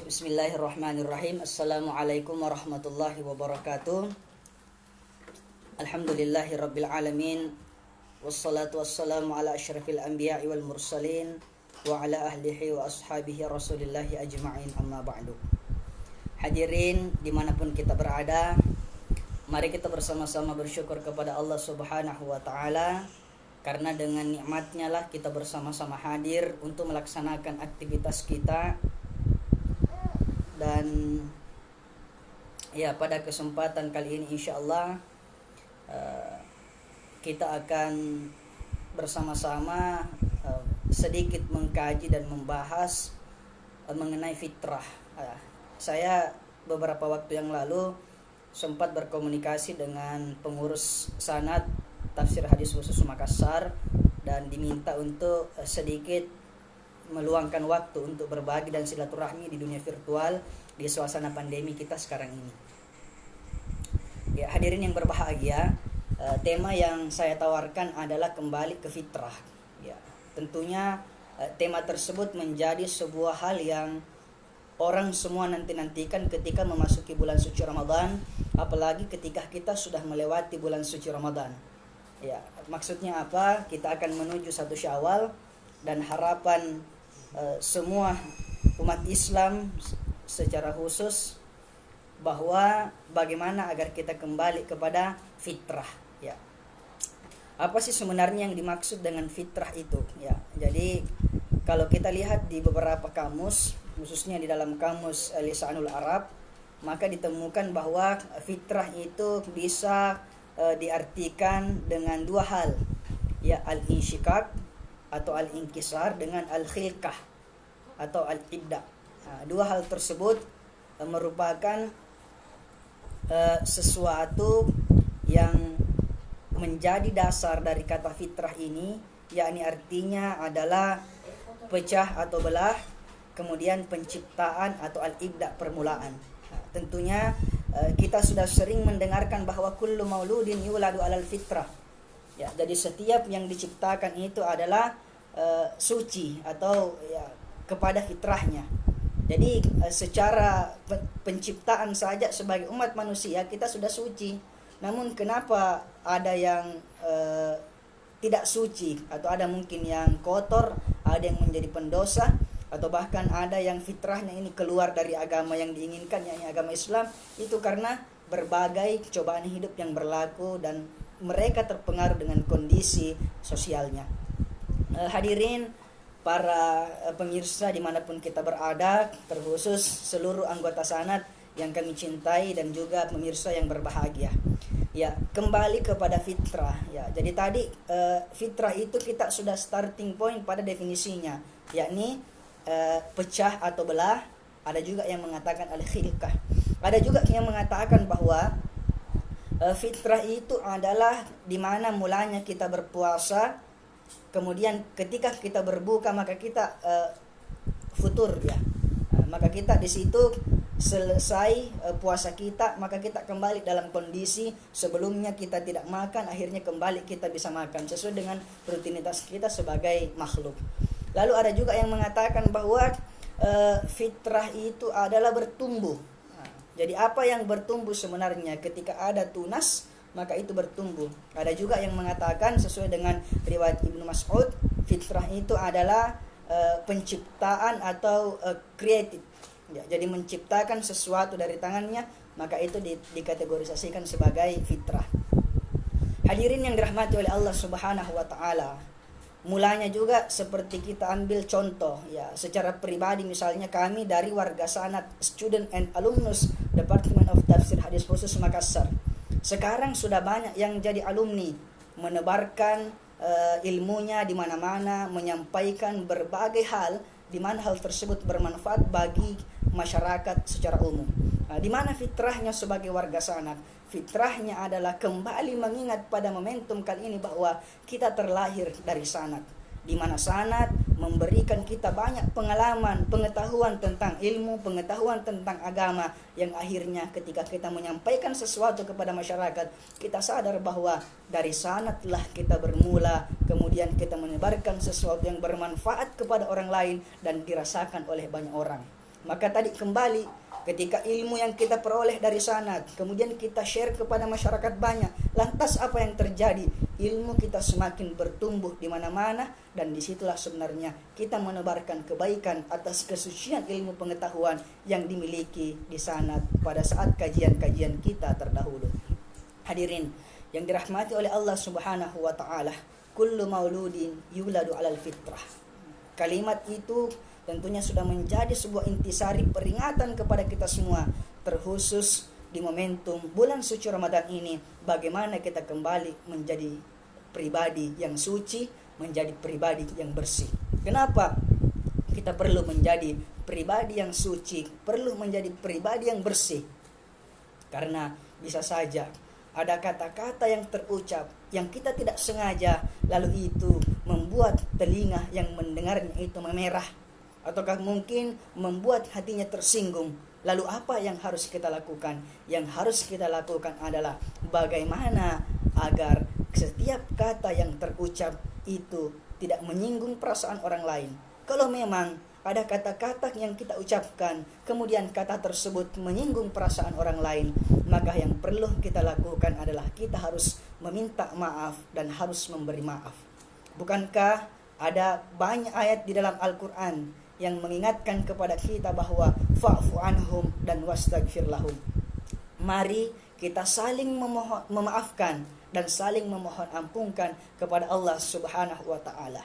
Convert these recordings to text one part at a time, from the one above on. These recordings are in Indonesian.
Bismillahirrahmanirrahim. Assalamualaikum warahmatullahi wabarakatuh. Alhamdulillahi rabbil alamin. Wassalatu wassalamu ala asyrafil anbiya'i wal mursalin wa ala ahlihi wa ashabihi rasulillahi ajma'in, amma ba'du. Hadirin dimanapun kita berada, mari kita bersama-sama bersyukur kepada Allah subhanahu wa ta'ala, karena dengan nikmatnya lah kita bersama-sama hadir untuk melaksanakan aktivitas kita. Dan ya, pada kesempatan kali ini insyaallah kita akan bersama-sama sedikit mengkaji dan membahas mengenai fitrah. Saya beberapa waktu yang lalu sempat berkomunikasi dengan pengurus sanad tafsir hadis khusus Makassar dan diminta untuk sedikit meluangkan waktu untuk berbagi dan silaturahmi di dunia virtual di suasana pandemi kita sekarang ini. Ya, hadirin yang berbahagia, tema yang saya tawarkan adalah kembali ke fitrah. Ya, tentunya tema tersebut menjadi sebuah hal yang orang semua nanti-nantikan ketika memasuki bulan suci Ramadan, apalagi ketika kita sudah melewati bulan suci Ramadan. Ya, maksudnya apa? Kita akan menuju 1 Syawal dan harapan semua umat Islam secara khusus bahwa bagaimana agar kita kembali kepada fitrah. Ya, apa sih sebenarnya yang dimaksud dengan fitrah itu? Ya, jadi kalau kita lihat di beberapa kamus, khususnya di dalam kamus Lisanul Arab, maka ditemukan bahwa fitrah itu bisa diartikan dengan dua hal, ya, al-insyikak atau al-inkisar dengan al-khilqah atau al-ibda. Dua hal tersebut merupakan sesuatu yang menjadi dasar dari kata fitrah ini, yakni artinya adalah pecah atau belah, kemudian penciptaan atau al-ibda, permulaan. Tentunya kita sudah sering mendengarkan bahwa kullu mauludin yuladu alal fitrah. Ya, jadi setiap yang diciptakan itu adalah suci atau ya kepada fitrahnya. Jadi secara penciptaan saja sebagai umat manusia kita sudah suci. Namun kenapa ada yang tidak suci, atau ada mungkin yang kotor, ada yang menjadi pendosa, atau bahkan ada yang fitrahnya ini keluar dari agama yang diinginkan, yakni agama Islam, itu karena berbagai cobaan hidup yang berlaku dan mereka terpengaruh dengan kondisi sosialnya. Hadirin para pemirsa dimanapun kita berada, terkhusus seluruh anggota sanad yang kami cintai dan juga pemirsa yang berbahagia. Ya, kembali kepada fitrah. Ya, jadi tadi fitrah itu kita sudah starting point pada definisinya, yakni pecah atau belah. Ada juga yang mengatakan al-khilqah. Ada juga yang mengatakan bahwa fitrah itu adalah di mana mulanya kita berpuasa, kemudian ketika kita berbuka maka kita futur, ya. Maka kita di situ selesai puasa kita, maka kita kembali dalam kondisi sebelumnya kita tidak makan, akhirnya kembali kita bisa makan sesuai dengan rutinitas kita sebagai makhluk. Lalu ada juga yang mengatakan bahwa fitrah itu adalah bertumbuh. Jadi apa yang bertumbuh sebenarnya ketika ada tunas, maka itu bertumbuh. Ada juga yang mengatakan sesuai dengan riwayat Ibnu Mas'ud, fitrah itu adalah penciptaan atau creative. Ya, jadi menciptakan sesuatu dari tangannya, maka itu dikategorisasikan sebagai fitrah. Hadirin yang dirahmati oleh Allah Subhanahu wa taala, mulanya juga seperti kita ambil contoh, ya, secara pribadi misalnya kami dari warga sanad, student and alumnus Department of Tafsir Hadis Khusus Makassar. Sekarang sudah banyak yang jadi alumni, menebarkan ilmunya di mana-mana, menyampaikan berbagai hal di mana hal tersebut bermanfaat bagi masyarakat secara umum. Di mana fitrahnya sebagai warga sanad? Fitrahnya adalah kembali mengingat pada momentum kali ini bahwa kita terlahir dari sanad, di mana sanad memberikan kita banyak pengalaman, pengetahuan tentang ilmu, pengetahuan tentang agama, yang akhirnya ketika kita menyampaikan sesuatu kepada masyarakat, kita sadar bahwa dari sanadlah kita bermula, kemudian kita menyebarkan sesuatu yang bermanfaat kepada orang lain dan dirasakan oleh banyak orang. Maka tadi kembali, ketika ilmu yang kita peroleh dari sana, kemudian kita share kepada masyarakat banyak, lantas apa yang terjadi? Ilmu kita semakin bertumbuh di mana-mana, dan disitulah sebenarnya kita menebarkan kebaikan atas kesucian ilmu pengetahuan yang dimiliki di sana pada saat kajian-kajian kita terdahulu. Hadirin yang dirahmati oleh Allah Subhanahu wa taala, kullu mauludin yuladu 'alal fitrah. Kalimat itu tentunya sudah menjadi sebuah intisari peringatan kepada kita semua, terkhusus di momentum bulan suci Ramadan ini, bagaimana kita kembali menjadi pribadi yang suci, menjadi pribadi yang bersih. Kenapa kita perlu menjadi pribadi yang suci, perlu menjadi pribadi yang bersih? Karena bisa saja ada kata-kata yang terucap yang kita tidak sengaja, lalu itu membuat telinga yang mendengarnya itu memerah, ataukah mungkin membuat hatinya tersinggung. Lalu apa yang harus kita lakukan? Yang harus kita lakukan adalah bagaimana agar setiap kata yang terucap itu tidak menyinggung perasaan orang lain. Kalau memang ada kata-kata yang kita ucapkan, kemudian kata tersebut menyinggung perasaan orang lain, maka yang perlu kita lakukan adalah kita harus meminta maaf dan harus memberi maaf. Bukankah ada banyak ayat di dalam Al-Quran yang mengingatkan kepada kita bahwa fa'fu anhum dan wastaghfir lahum. Mari kita saling memaafkan dan saling memohon ampunkan kepada Allah Subhanahu wa taala.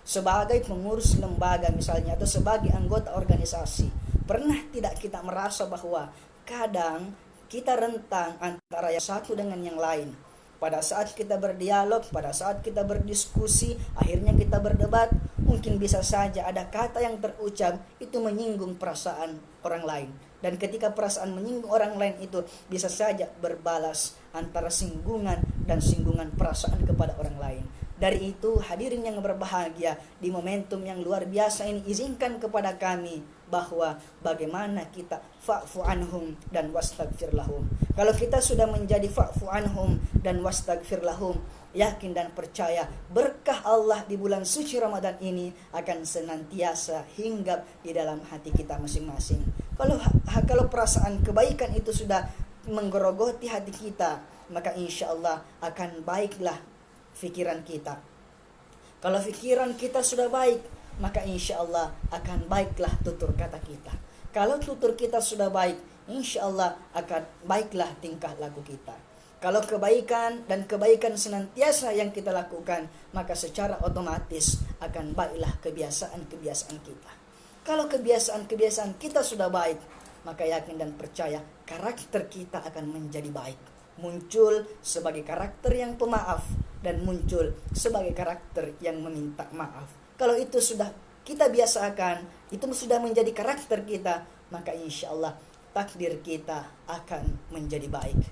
Sebagai pengurus lembaga misalnya, atau sebagai anggota organisasi, pernah tidak kita merasa bahwa kadang kita rentang antara yang satu dengan yang lain? Pada saat kita berdialog, pada saat kita berdiskusi, akhirnya kita berdebat, mungkin bisa saja ada kata yang terucap itu menyinggung perasaan orang lain. Dan ketika perasaan menyinggung orang lain itu bisa saja berbalas antara singgungan dan singgungan perasaan kepada orang lain. Dari itu, hadirin yang berbahagia, di momentum yang luar biasa ini, izinkan kepada kami bahwa bagaimana kita fa'fu anhum dan wastaghfir lahum. Kalau kita sudah menjadi fa'fu anhum dan wastaghfir lahum, yakin dan percaya berkah Allah di bulan suci Ramadan ini akan senantiasa hinggap di dalam hati kita masing-masing. Kalau perasaan kebaikan itu sudah menggerogoti hati kita, maka insya Allah akan baiklah fikiran kita. Kalau fikiran kita sudah baik, maka insya Allah akan baiklah tutur kata kita. Kalau tutur kita sudah baik, insya Allah akan baiklah tingkah laku kita. Kalau kebaikan dan kebaikan senantiasa yang kita lakukan, maka secara otomatis akan baiklah kebiasaan-kebiasaan kita. Kalau kebiasaan-kebiasaan kita sudah baik, maka yakin dan percaya karakter kita akan menjadi baik. Muncul sebagai karakter yang pemaaf dan muncul sebagai karakter yang meminta maaf. Kalau itu sudah kita biasakan, itu sudah menjadi karakter kita, maka insya Allah takdir kita akan menjadi baik.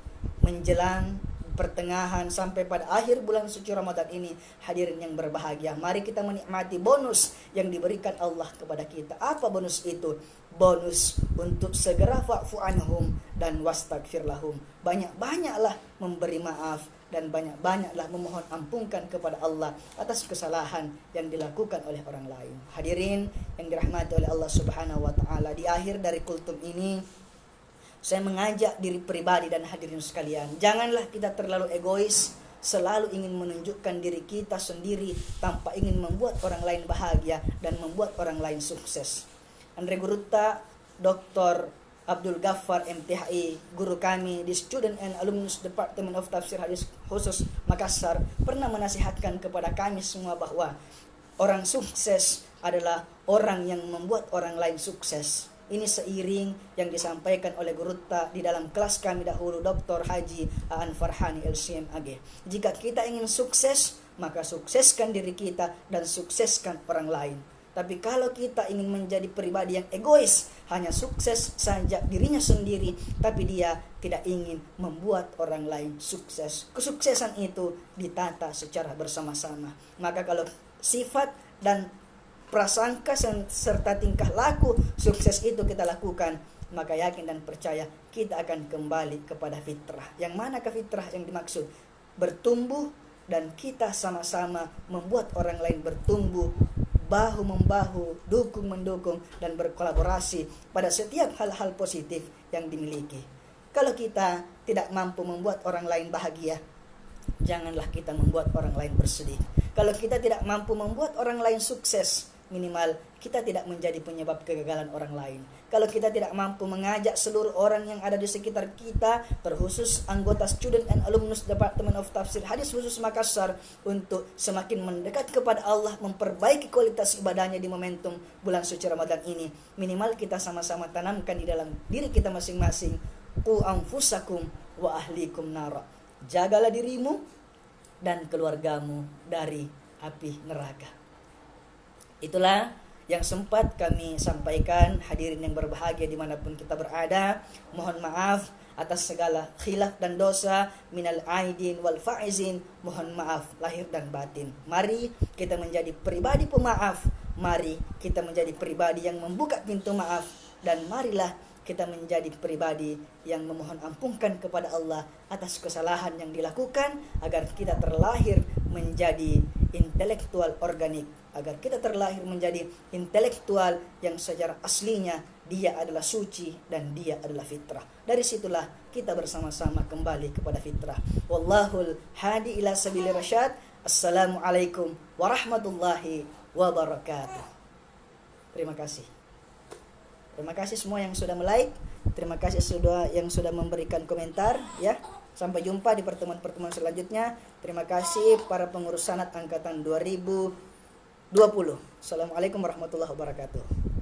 Menjelang pertengahan sampai pada akhir bulan suci Ramadan ini, hadirin yang berbahagia, mari kita menikmati bonus yang diberikan Allah kepada kita. Apa bonus itu? Bonus untuk segera fa'fu anhum dan wastaghfir lahum. Banyak-banyaklah memberi maaf dan banyak-banyaklah memohon ampunkan kepada Allah atas kesalahan yang dilakukan oleh orang lain. Hadirin yang dirahmati oleh Allah Subhanahu wa taala, di akhir dari kultum ini saya mengajak diri pribadi dan hadirin sekalian, janganlah kita terlalu egois, selalu ingin menunjukkan diri kita sendiri tanpa ingin membuat orang lain bahagia dan membuat orang lain sukses. Andre Gurutta, Dr. Abdul Ghaffar MTHI, guru kami di Student and Alumnus Department of Tafsir Hadis Khusus Makassar, pernah menasihatkan kepada kami semua bahwa orang sukses adalah orang yang membuat orang lain sukses. Ini seiring yang disampaikan oleh Gurutta di dalam kelas kami dahulu, Dr. Haji Aan Farhani LCM AG. Jika kita ingin sukses, maka sukseskan diri kita dan sukseskan orang lain. Tapi kalau kita ingin menjadi pribadi yang egois, hanya sukses saja dirinya sendiri, tapi dia tidak ingin membuat orang lain sukses. Kesuksesan itu ditata secara bersama-sama. Maka kalau sifat dan prasangka serta tingkah laku sukses itu kita lakukan, maka yakin dan percaya kita akan kembali kepada fitrah. Yang manakah fitrah yang dimaksud? Bertumbuh dan kita sama-sama membuat orang lain bertumbuh bahu-membahu, dukung-mendukung, dan berkolaborasi pada setiap hal-hal positif yang dimiliki. Kalau kita tidak mampu membuat orang lain bahagia, janganlah kita membuat orang lain bersedih. Kalau kita tidak mampu membuat orang lain sukses, minimal kita tidak menjadi penyebab kegagalan orang lain. Kalau kita tidak mampu mengajak seluruh orang yang ada di sekitar kita, terkhusus anggota Student and Alumnus Department of Tafsir Hadis Khusus Makassar, untuk semakin mendekat kepada Allah, memperbaiki kualitas ibadahnya di momentum bulan suci Ramadan ini, minimal kita sama-sama tanamkan di dalam diri kita masing-masing, qu anfusakum wa ahlikum nara. Jagalah dirimu dan keluargamu dari api neraka. Itulah yang sempat kami sampaikan, hadirin yang berbahagia dimanapun kita berada. Mohon maaf atas segala khilaf dan dosa, minal aidin wal faizin, mohon maaf lahir dan batin. Mari kita menjadi pribadi pemaaf, mari kita menjadi pribadi yang membuka pintu maaf, dan marilah kita menjadi pribadi yang memohon ampunkan kepada Allah atas kesalahan yang dilakukan, agar kita terlahir menjadi intelektual organik, agar kita terlahir menjadi intelektual yang secara aslinya dia adalah suci dan dia adalah fitrah. Dari situlah kita bersama-sama kembali kepada fitrah. Wallahul hadi ila sabili rasyad. Assalamualaikum warahmatullahi wabarakatuh. Terima kasih. Terima kasih semua yang sudah like. Terima kasih yang sudah memberikan komentar ya. Sampai jumpa di pertemuan-pertemuan selanjutnya. Terima kasih para pengurus sanad angkatan 2020. Assalamualaikum warahmatullahi wabarakatuh.